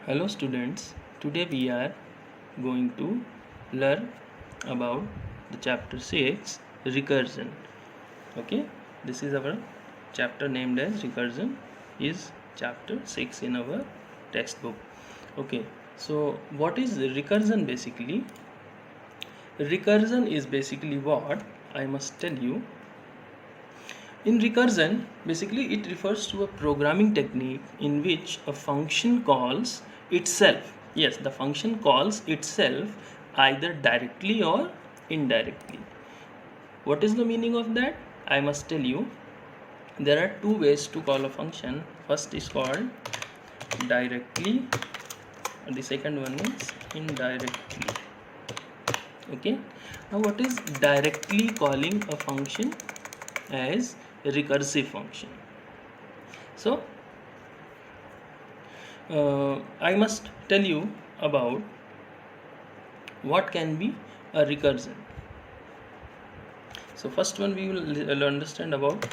Hello students, today we are going to learn about the chapter 6 recursion. Okay, this is our chapter named as recursion, is chapter 6 in our textbook. Okay, so what is recursion basically? Recursion is basically what I must tell you. In recursion, basically it refers to a programming technique in which a function calls itself. Yes, the function calls itself either directly or indirectly. What is the meaning of that? I must tell you. There are two ways to call a function. First is called directly, and the second one is indirectly. Okay. Now, what is directly calling a function as a recursive function? So, I must tell you about what can be a recursion. So first one we will understand about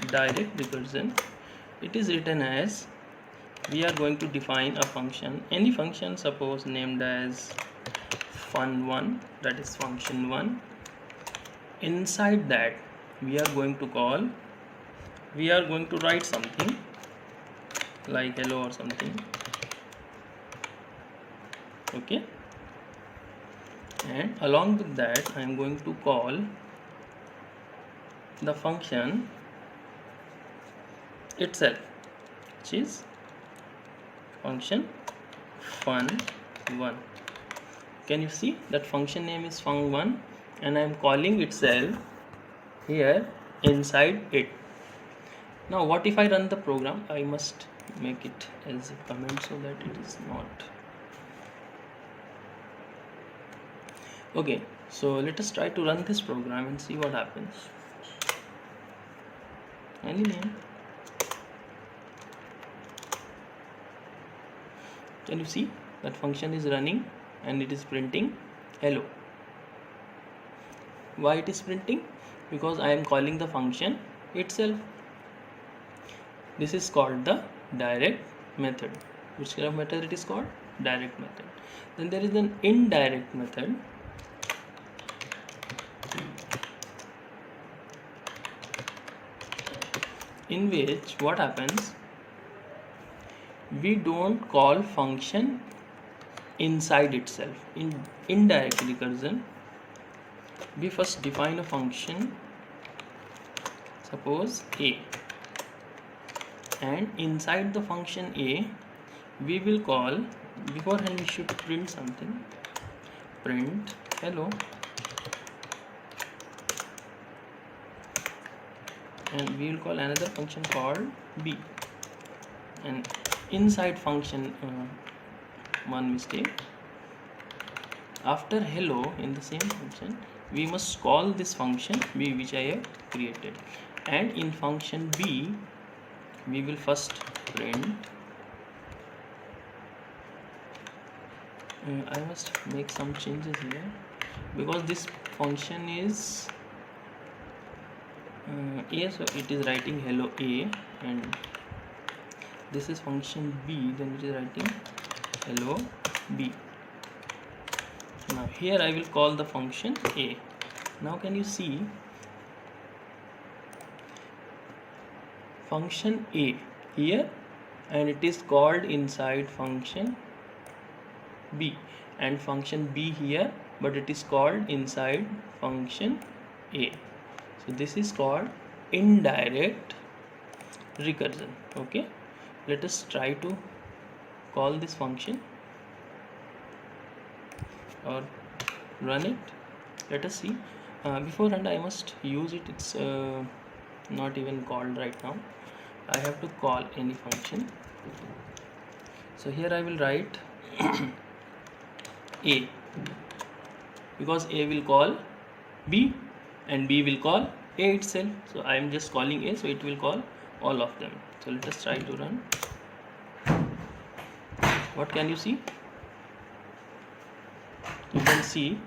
direct recursion. It is written as, we are going to define a function, any function, suppose named as fun1, that is function 1. Inside that we are going to write something like hello or something. Okay, and along with that I am going to call the function itself, which is function fun1. Can you see that function name is fun1 and I am calling itself here inside it. Now what if I run the program? I must make it as a comment so that it is not. Okay, so let us try to run this program and see what happens. Any name. Can you see that function is running and it is printing hello? Why it is printing? Because I am calling the function itself. This is called the direct method. Which kind of method it is called? Direct method. Then there is an indirect method. In which what happens? We don't call function inside itself. In indirect recursion, we first define a function, suppose a, and inside the function a we will call, beforehand we should print something, print hello, and we will call another function called b, and inside function one mistake, after hello in the same function we must call this function b which I have created, and in function b we will first print, I must make some changes here because this function is a, so it is writing hello a, and this is function b, then it is writing hello b. Now here I will call the function a. Now can you see function a here, and it is called inside function b, and function b here, but it is called inside function a. So this is called indirect recursion. Okay, let us try to call this function or run it. Let us see. Beforehand I must use it. It's not even called right now. I have to call any function. So here I will write a, because a will call b and b will call a itself. So I am just calling a, so it will call all of them. So let us try to run. What can you see? You can see,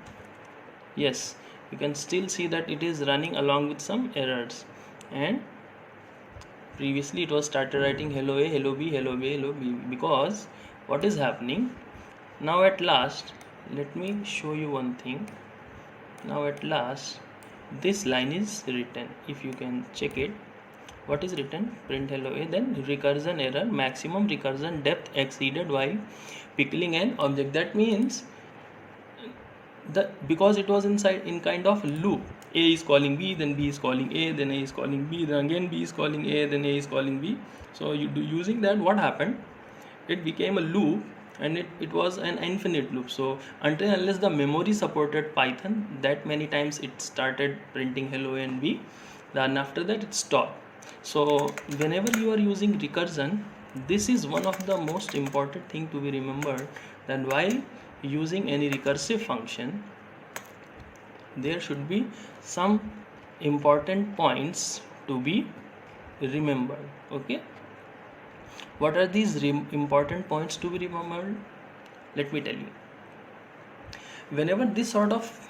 yes, you can still see that it is running along with some errors, and previously it was started writing hello a, hello b, hello b, hello b, because what is happening now. At last, let me show you one thing. Now at last this line is written. If you can check it, what is written? Print hello a, then recursion error, maximum recursion depth exceeded while pickling an object. That means because it was inside in kind of loop, a is calling b, then b is calling a, then a is calling b, then again b is calling a, then a is calling b. So using that, what happened, it became a loop, and it was an infinite loop. So until unless the memory supported Python, that many times it started printing hello a and b, then after that it stopped. So whenever you are using recursion, this is one of the most important thing to be remembered, that while using any recursive function, there should be some important points to be remembered. Okay, what are these important points to be remembered? Let me tell you. Whenever this sort of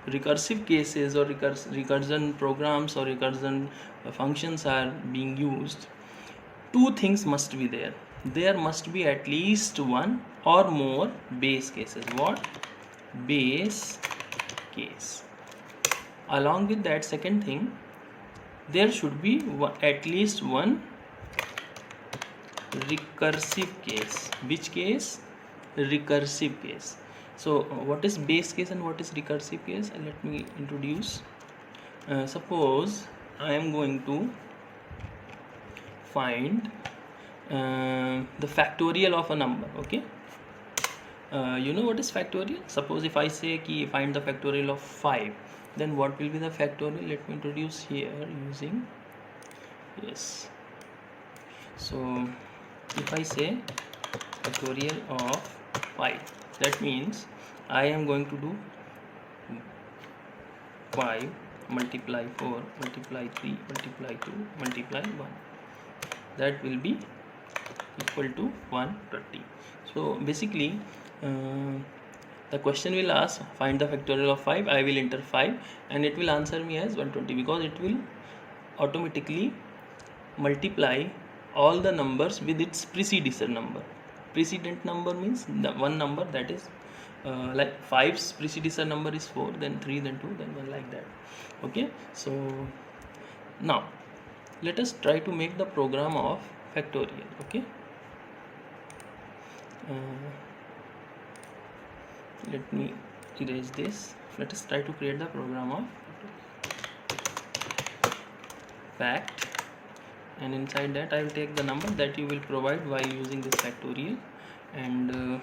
recursive cases or recursion programs or recursion functions are being used, two things must be there. There must be at least one or more base cases. What? Base case. Along with that, second thing, there should be at least one recursive case. Which case? Recursive case. So what is base case and what is recursive case? Let me introduce. Suppose I am going to find the factorial of a number. Okay, you know what is factorial? Suppose if I say ki find the factorial of 5, then what will be the factorial? Let me introduce here using, yes, so if I say factorial of 5, that means I am going to do 5 multiply 4 multiply 3 multiply 2 multiply 1, that will be equal to 120. So basically the question will ask find the factorial of 5. I will enter 5 and it will answer me as 120, because it will automatically multiply all the numbers with its predecessor number. Precedent number means the one number, that is like 5's predecessor number is 4, then 3, then 2, then 1, like that. Okay, so now let us try to make the program of factorial. Okay, let me erase this. Let us try to create the program of fact, and inside that I will take the number that you will provide while using this factorial, and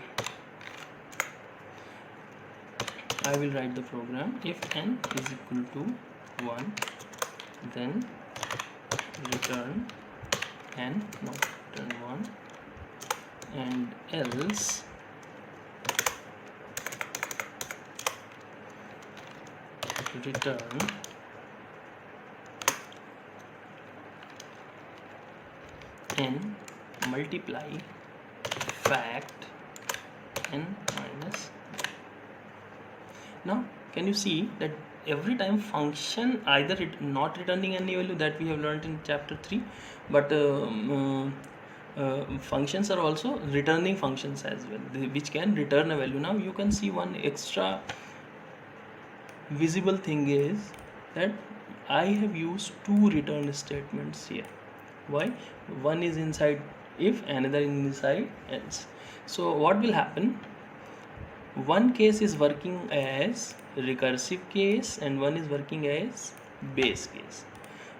I will write the program. If n is equal to 1, then return n, not return 1, and else return n multiply fact n minus. Now can you see that every time function either not returning any value, that we have learned in chapter 3, but functions are also returning functions as well, which can return a value. Now you can see one extra visible thing is that I have used two return statements here. Why? One is inside if, another is inside else. So what will happen? One case is working as recursive case and one is working as base case.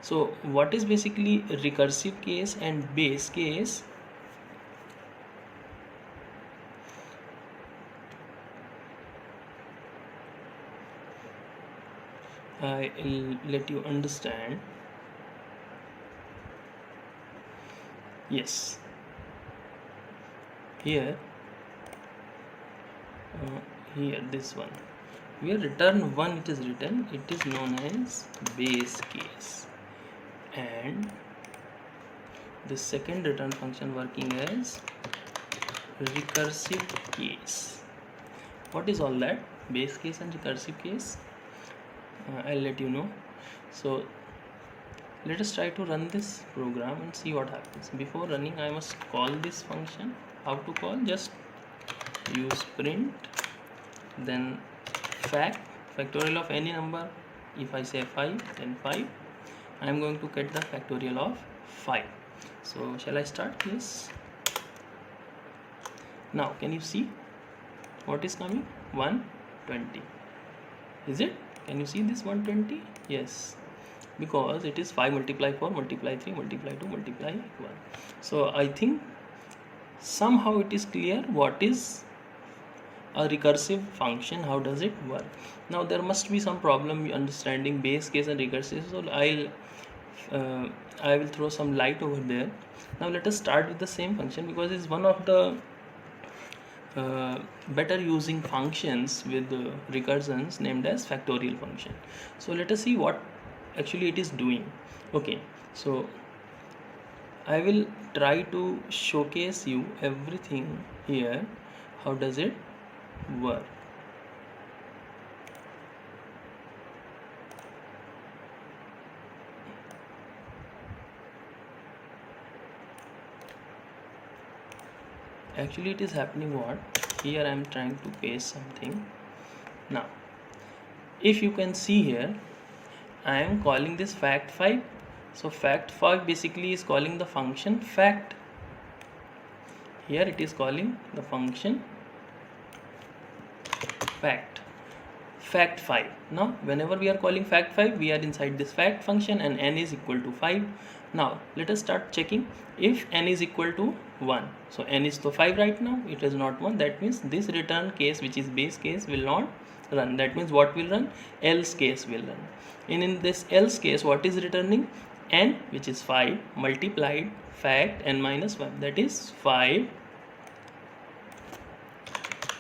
So what is basically recursive case and base case? I'll let you understand. Yes, here this one, where return 1 it is written, it is known as base case, and the second return function working as recursive case. What is all that? Base case and recursive case, I'll let you know. So let us try to run this program and see what happens. Before running, I must call this function. how to call? Just use print, then factorial of any number. If I say 5, then 5. I am going to get the factorial of 5. So shall I start this? Now can you see what is coming? 120. Is it? Can you see this 120? Yes, because it is 5 multiply 4 multiply 3 multiply 2 multiply 1. So I think somehow it is clear what is a recursive function, how does it work. Now there must be some problem understanding base case and recursive, so I will throw some light over there. Now let us start with the same function, because it's one of the better using functions with recursions, named as factorial function. So let us see what actually it is doing. Okay, so I will try to showcase you everything here. How does it work? Actually it is happening what? Here I am trying to paste something. Now if you can see here, I am calling this fact5. So fact5 basically is calling the function fact. Here it is calling the function fact5. Now whenever we are calling fact5, we are inside this fact function, and n is equal to 5. Now let us start checking. If n is equal to 1, so n is to 5 right now, it is not 1. That means this return case, which is base case, will not run. That means what will run? Else case will run. And in this else case, what is returning? N, which is 5, multiplied fact n minus 1, that is 5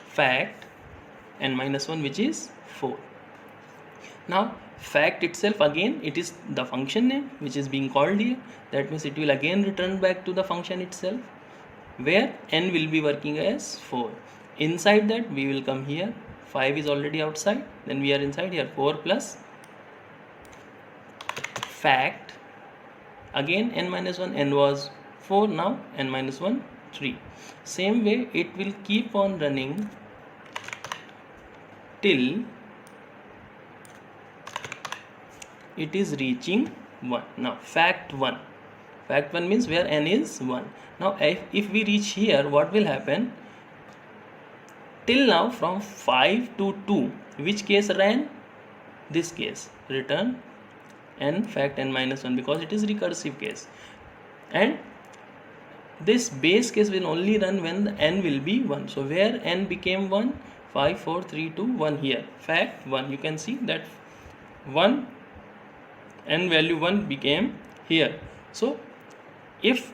fact n minus 1, which is 4. Now fact itself, again it is the function name which is being called here. That means it will again return back to the function itself, where n will be working as 4. Inside that we will come here. 5 is already outside, then we are inside here. 4 plus fact, again n minus 1, n was 4, now n minus 1 3. Same way it will keep on running till it is reaching 1. Now fact 1 means where n is 1. Now if we reach here, what will happen? Till now from 5 to 2, which case ran? This case, return n fact n minus 1, because it is recursive case. And this base case will only run when the n will be 1. So where n became 1? 5 4 3 2 1 here, fact 1. You can see that 1, n value 1 became here. So if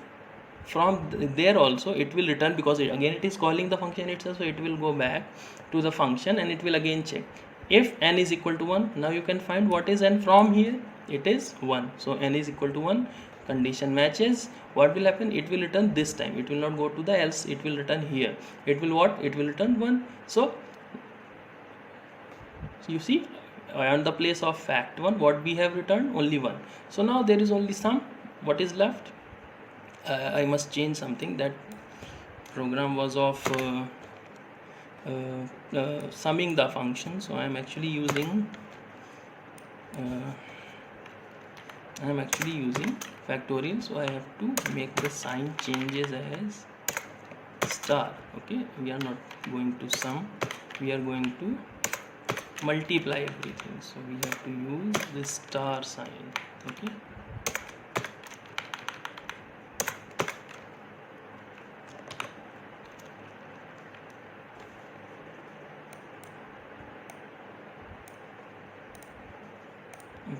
from there also it will return, because again it is calling the function itself, so it will go back to the function and it will again check. If n is equal to 1, now you can find what is n from here. It is 1. So n is equal to 1, condition matches. What will happen? It will return this time. It will not go to the else, it will return here. It will what? It will return 1. So you see, on the place of fact 1, what we have returned? Only 1. So now there is only sum. What is left? I must change something. That program was of summing the function, so I am actually using factorial. So I have to make the sign changes as star. Okay, we are not going to sum, we are going to multiply everything, so we have to use this star sign. Okay,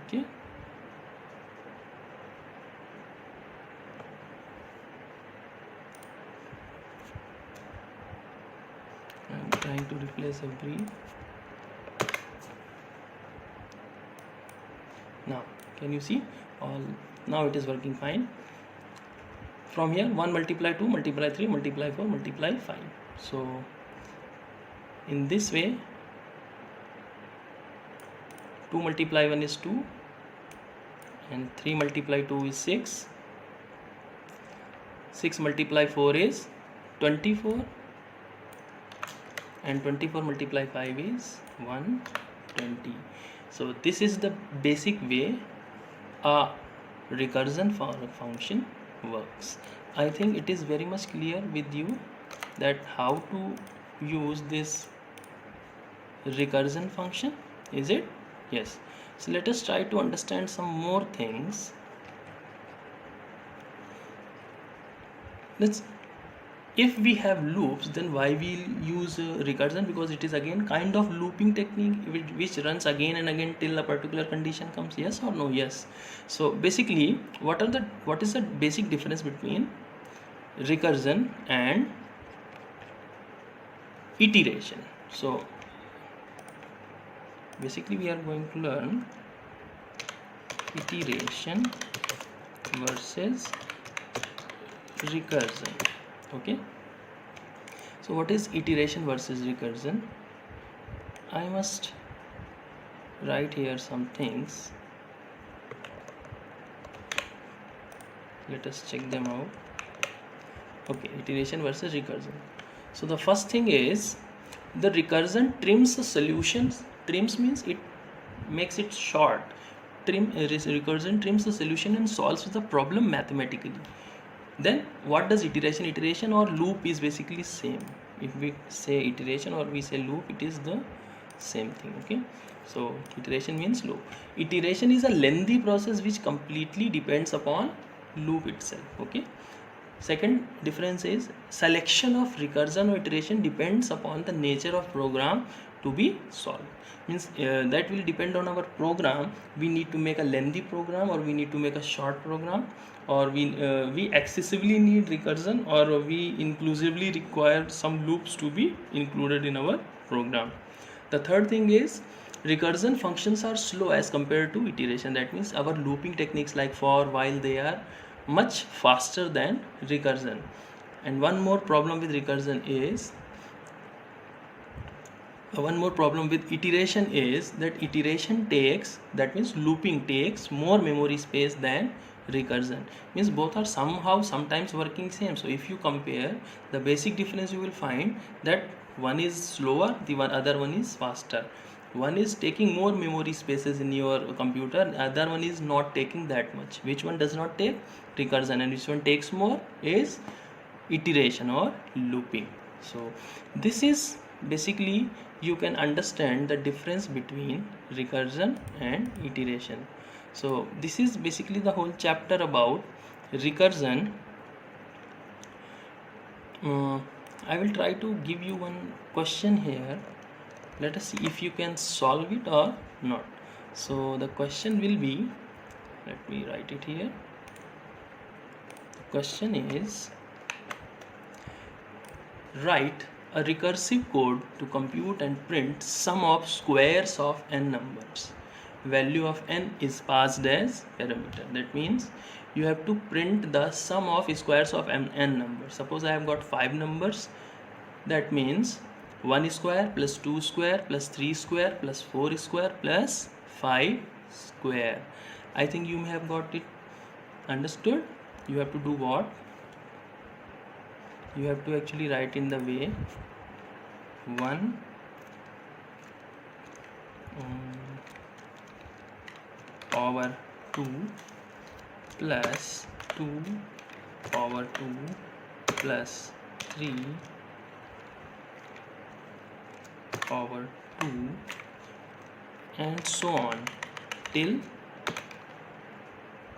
okay. I'm trying to replace every. Now can you see all? Now it is working fine. From here 1 multiply 2 multiply 3 multiply 4 multiply 5. So in this way 2 multiply 1 is 2, and 3 multiply 2 is 6, 6 multiply 4 is 24, and 24 multiply 5 is 120. So this is the basic way a recursion function works. I think it is very much clear with you that how to use this recursion function, is it? Yes. So let us try to understand some more things. If we have loops, then why we use recursion? Because it is again kind of looping technique which runs again and again till a particular condition comes. Yes or no? Yes. So basically, what is the basic difference between recursion and iteration? So basically we are going to learn iteration versus recursion. Okay, so what is iteration versus recursion? I must write here some things. Let us check them out. Okay, iteration versus recursion. So the first thing is the recursion trims the solutions. Trims means it makes it short. Recursion trims the solution and solves the problem mathematically. Then what does iteration? Iteration or loop is basically same. If we say iteration or we say loop, it is the same thing. Okay, so iteration means loop. Iteration is a lengthy process which completely depends upon loop itself. Okay, second difference is selection of recursion or iteration depends upon the nature of program to be solved. Means that will depend on our program. We need to make a lengthy program or we need to make a short program, or we excessively need recursion, or we inclusively require some loops to be included in our program. The third thing is recursion functions are slow as compared to iteration. That means our looping techniques like for, while, they are much faster than recursion. And one more problem with iteration is that iteration takes, that means looping takes more memory space than recursion. Means both are somehow sometimes working same. So if you compare the basic difference, you will find that one is slower, the other one is faster. One is taking more memory spaces in your computer, other one is not taking that much. Which one does not take? Recursion. And which one takes more is iteration or looping. So this is basically, you can understand the difference between recursion and iteration. So this is basically the whole chapter about recursion. I will try to give you one question here. Let us see if you can solve it or not. So the question will be, let me write it here. The question is, write a recursive code to compute and print sum of squares of n numbers. Value of n is passed as parameter. That means you have to print the sum of squares of n numbers. Suppose I have got 5 numbers. That means 1 square plus 2 square plus 3 square plus 4 square plus 5 square. I think you may have got it understood. You have to do what? You have to actually write in the way 1 power 2 plus 2 power 2 plus 3 power 2 and so on till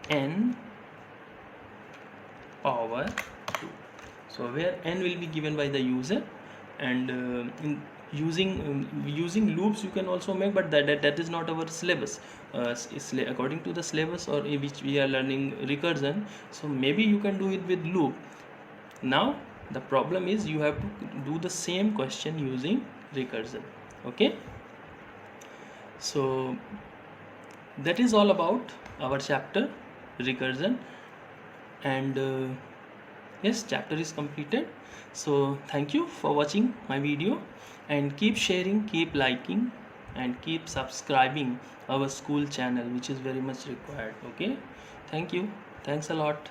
n power 2. So where n will be given by the user, and in using loops you can also make, but that is not our syllabus. According to the syllabus or which we are learning recursion, so maybe you can do it with loop. Now the problem is you have to do the same question using recursion. Okay, so that is all about our chapter recursion, and yes, chapter is completed. So thank you for watching my video, and keep sharing, keep liking, and keep subscribing our school channel, which is very much required. Okay, thank you, thanks a lot.